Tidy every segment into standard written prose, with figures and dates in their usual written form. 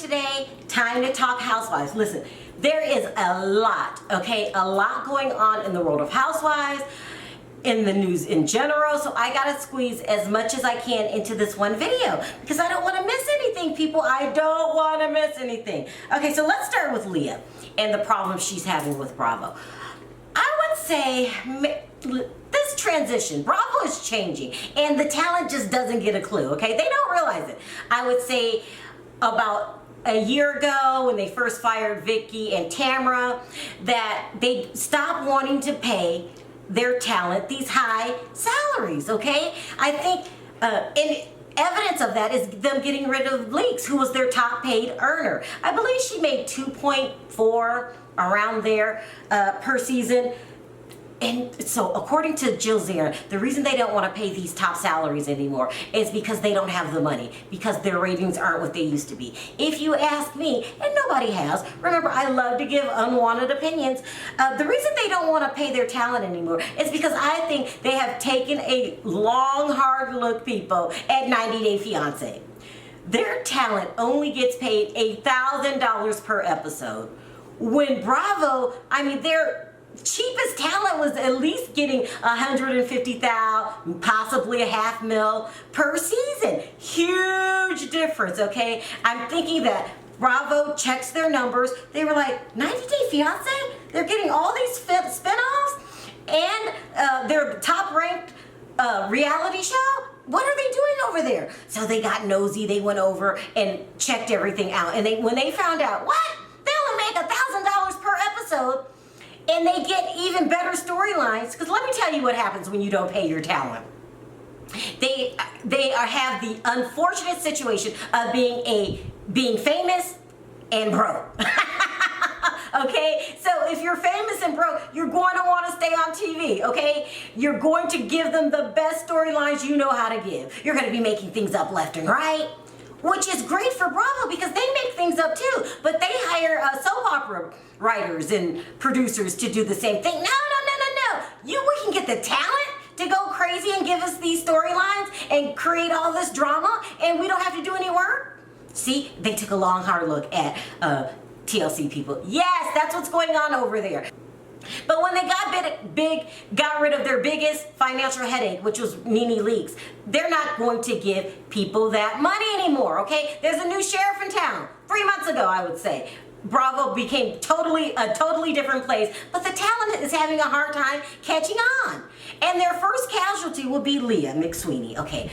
today. Time to talk housewives. Listen, there is a lot, okay? A lot going on in the world of housewives, in the news in general, so I gotta squeeze as much as I can into this one video because I don't want to miss anything, people. I don't want to miss anything. Okay, so let's start with Leah and the problem she's having with Bravo. I would say this transition, Bravo is changing and the talent just doesn't get a clue, okay? They don't realize it. I would say about a year ago when they first fired Vicky and Tamar that they stopped wanting to pay their talent these high salaries, okay? I think and evidence of that is them getting rid of Leaks, who was their top paid earner. I believe she made 2.4 around there per season. And so according to Jill Zarin, the reason they don't want to pay these top salaries anymore is because they don't have the money, because their ratings aren't what they used to be. If you ask me, and nobody has, remember I love to give unwanted opinions, the reason they don't want to pay their talent anymore is because I think they have taken a long, hard look, people, at 90 Day Fiancé. Their talent only gets paid $1,000 per episode. When Bravo, I mean, their cheapest talent was at least getting $150,000, possibly $500,000 per season. Huge difference, okay? I'm thinking that Bravo checks their numbers. They were like, 90 Day Fiancé? They're getting all these spinoffs and their top ranked reality show? What are they doing over there? So they got nosy. They went over and checked everything out. And when they found out, what? They only make $1,000 per episode. And they get even better storylines, because let me tell you what happens when you don't pay your talent. They have the unfortunate situation of being famous and broke. Okay, so if you're famous and broke, you're going to want to stay on TV, okay? You're going to give them the best storylines you know how to give. You're going to be making things up left and right, which is great for Bravo because they make things up too, but they hire soap opera writers and producers to do the same thing. No. We can get the talent to go crazy and give us these storylines and create all this drama and we don't have to do any work? See, they took a long, hard look at TLC, people. Yes, that's what's going on over there. But when they got rid of their biggest financial headache, which was NeNe Leakes, they're not going to give people that money anymore, okay? There's a new sheriff in town. 3 months ago, I would say. Bravo became a totally different place, but the talent is having a hard time catching on. And their first casualty will be Leah McSweeney, okay?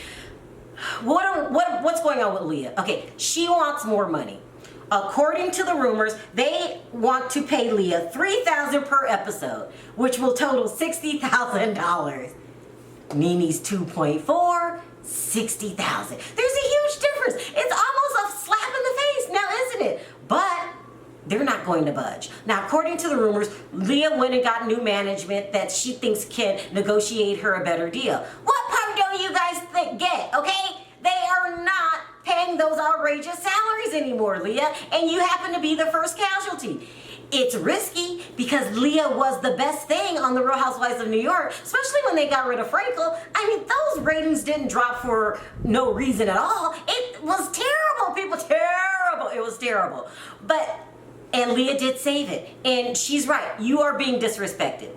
What's going on with Leah? Okay, she wants more money. According to the rumors, they want to pay Leah $3,000 per episode, which will total $60,000. NeNe's 2.4, $60,000. There's a huge difference. It's almost a slap in the face now, isn't it? But they're not going to budge. Now, according to the rumors, Leah went and got new management that she thinks can negotiate her a better deal. What part don't you guys get, okay? They are not paying those outrageous salaries anymore, Leah, and you happen to be the first casualty. It's risky because Leah was the best thing on the Real Housewives of New York, especially when they got rid of Frankel. I mean, those ratings didn't drop for no reason at all. It was terrible, people, terrible. It was terrible. And Leah did save it. And she's right, you are being disrespected.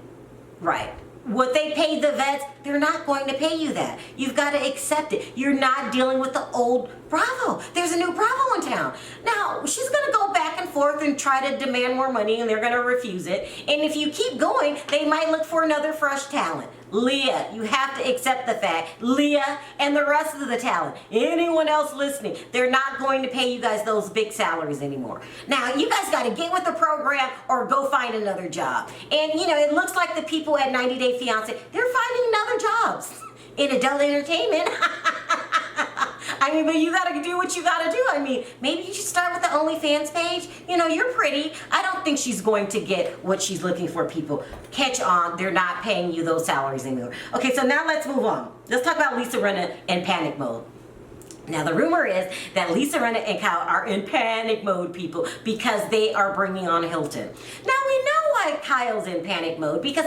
Right. What they paid the vets, they're not going to pay you that. You've got to accept it. You're not dealing with the old Bravo. There's a new Bravo in town. Now, she's going to go back and forth and try to demand more money, and they're going to refuse it. And if you keep going, they might look for another fresh talent. Leah, you have to accept the fact, Leah and the rest of the talent, anyone else listening, they're not going to pay you guys those big salaries anymore. Now, you guys got to get with the program or go find another job. And, you know, it looks like the people at 90 Day Fiancé, they're finding other jobs in adult entertainment. I mean, but you gotta do what you gotta do. I mean, maybe you should start with the OnlyFans page. You know, you're pretty. I don't think she's going to get what she's looking for, people. Catch on. They're not paying you those salaries anymore. Okay, so now let's move on. Let's talk about Lisa Rinna in panic mode. Now, the rumor is that Lisa Rinna and Kyle are in panic mode, people, because they are bringing on Hilton. Now, we know why Kyle's in panic mode, because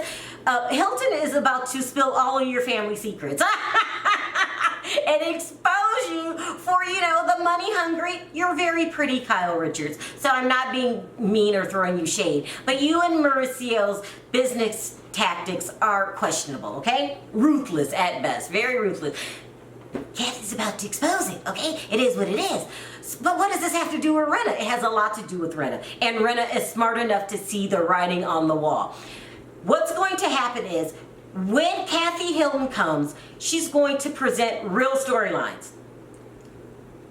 Hilton is about to spill all of your family secrets and expose you for, the money hungry. You're very pretty, Kyle Richards. So I'm not being mean or throwing you shade. But you and Mauricio's business tactics are questionable, okay? Ruthless at best, very ruthless. Kathy's about to expose it, okay? It is what it is. But what does this have to do with Rinna? It has a lot to do with Rinna. And Rinna is smart enough to see the writing on the wall. What's going to happen is, when Kathy Hilton comes, she's going to present real storylines.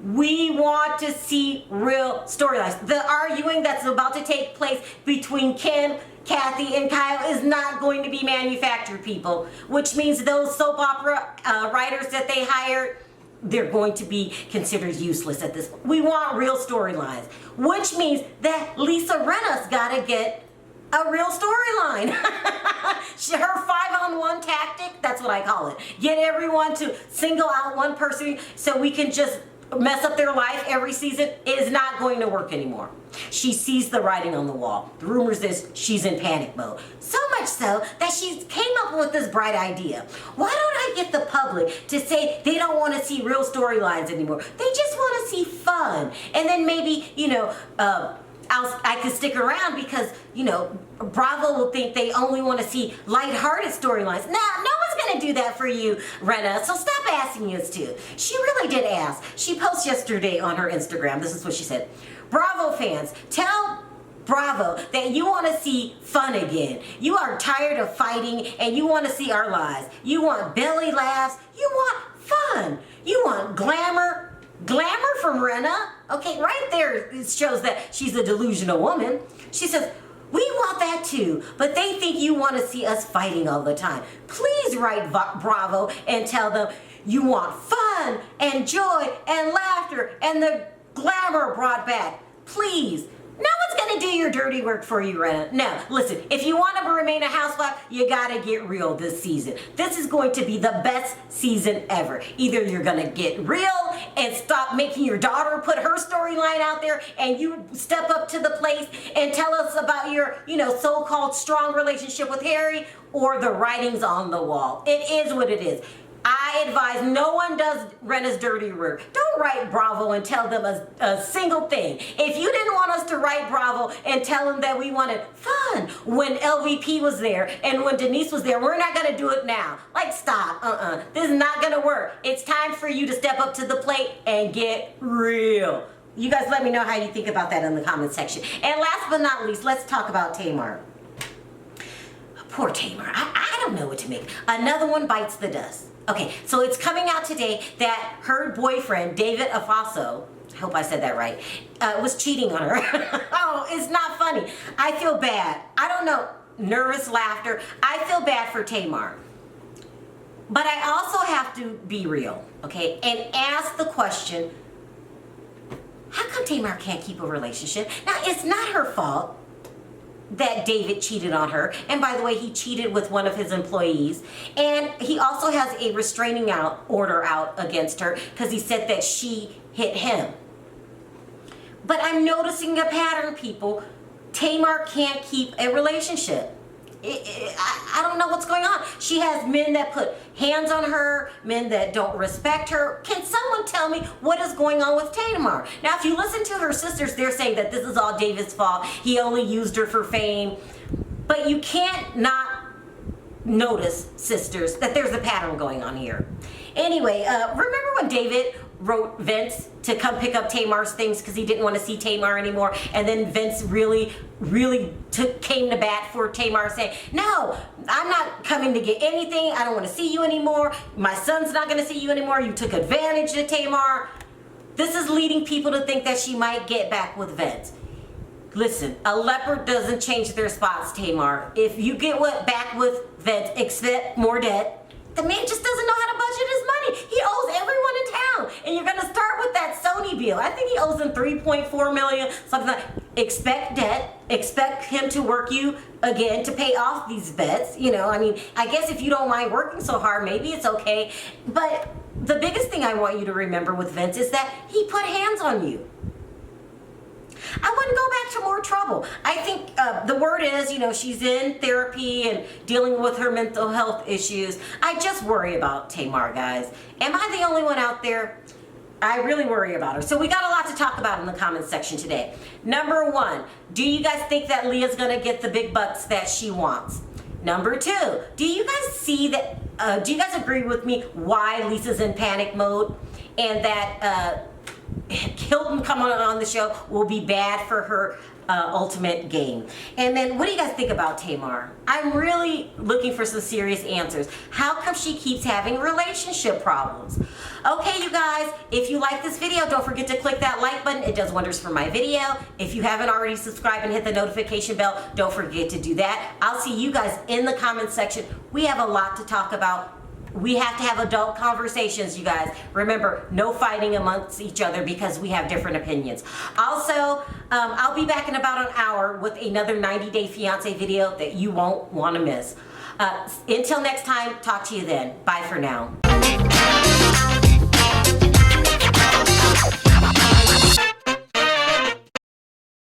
We want to see real storylines. The arguing that's about to take place between Kim, Kathy, and Kyle is not going to be manufactured, people. Which means those soap opera writers that they hired, they're going to be considered useless at this point. We want real storylines. Which means that Lisa Rinna's got to get a real storyline. Her 5-on-1 tactic, that's what I call it. Get everyone to single out one person so we can just mess up their life every season. It is not going to work anymore. She sees the writing on the wall. The rumors is she's in panic mode. So much so that she came up with this bright idea. Why don't I get the public to say they don't want to see real storylines anymore? They just want to see fun. And then maybe, I could stick around because, Bravo will think they only want to see lighthearted storylines. Now, no one's going to do that for you, Rinna, so stop asking us to. She really did ask. She posted yesterday on her Instagram. This is what she said. Bravo fans, tell Bravo that you want to see fun again. You are tired of fighting and you want to see our lives. You want belly laughs. You want fun. You want glamour. Glamour from Rinna. Okay, right there it shows that she's a delusional woman. She says, we want that too, but they think you want to see us fighting all the time. Please write Bravo and tell them you want fun and joy and laughter and the glamour brought back. Please. No one's going to do your dirty work for you, Rinna. No, listen, if you want to remain a housewife, you got to get real this season. This is going to be the best season ever. Either you're going to get real and stop making your daughter put her storyline out there and you step up to the plate and tell us about your, so-called strong relationship with Harry, or the writing's on the wall. It is what it is. I advise no one does Rinna's dirty work. Don't write Bravo and tell them a single thing. If you didn't want us to write Bravo and tell them that we wanted fun when LVP was there and when Denise was there, we're not going to do it now. Like, stop. This is not going to work. It's time for you to step up to the plate and get real. You guys let me know how you think about that in the comment section. And last but not least, let's talk about Tamar. Poor Tamar. I don't know what to make. Another one bites the dust. Okay, so it's coming out today that her boyfriend, David Afaso, I hope I said that right, was cheating on her. Oh, it's not funny. I feel bad. I don't know, nervous laughter. I feel bad for Tamar. But I also have to be real, okay, and ask the question, how come Tamar can't keep a relationship? Now, it's not her fault that David cheated on her. And by the way, he cheated with one of his employees. And he also has a restraining order out against her because he said that she hit him. But I'm noticing a pattern, people. Tamar can't keep a relationship. I don't know what's going on. She has men that put hands on her, men that don't respect her. Can someone tell me what is going on with Tamar? Now, if you listen to her sisters, they're saying that this is all David's fault. He only used her for fame. But you can't not notice, sisters, that there's a pattern going on here. Anyway, remember when David wrote Vince to come pick up Tamar's things because he didn't want to see Tamar anymore, and then Vince really came to bat for Tamar, saying, no, I'm not coming to get anything, I don't want to see you anymore, my son's not going to see you anymore, you took advantage of Tamar. This is leading people to think that she might get back with Vince. Listen, a leopard doesn't change their spots, Tamar. If you get back with Vince, expect more debt. The man just doesn't know how to budget his money. He owes everyone in town. And you're going to start with that Sony bill. I think he owes them $3.4 million, something like that. Expect debt. Expect him to work you again to pay off these bets. I guess if you don't mind working so hard, maybe it's okay. But the biggest thing I want you to remember with Vince is that he put hands on you. I wouldn't go back to more trouble. I think the word is, she's in therapy and dealing with her mental health issues. I just worry about Tamar, guys. Am I the only one out there? I really worry about her. So we got a lot to talk about in the comments section today. Number one, do you guys think that Leah's gonna get the big bucks that she wants? Number two, do you guys see that, do you guys agree with me why Lisa's in panic mode and that Hilton coming on the show will be bad for her ultimate game? And then what do you guys think about Tamar? I'm really looking for some serious answers. How come she keeps having relationship problems? Okay, you guys, if you like this video, don't forget to click that like button. It does wonders for my video. If you haven't already subscribed and hit the notification bell, don't forget to do that. I'll see you guys in the comments section. We have a lot to talk about. We have to have adult conversations, you guys. Remember, no fighting amongst each other because we have different opinions. Also, I'll be back in about an hour with another 90-Day Fiancé video that you won't want to miss. Until next time, talk to you then. Bye for now.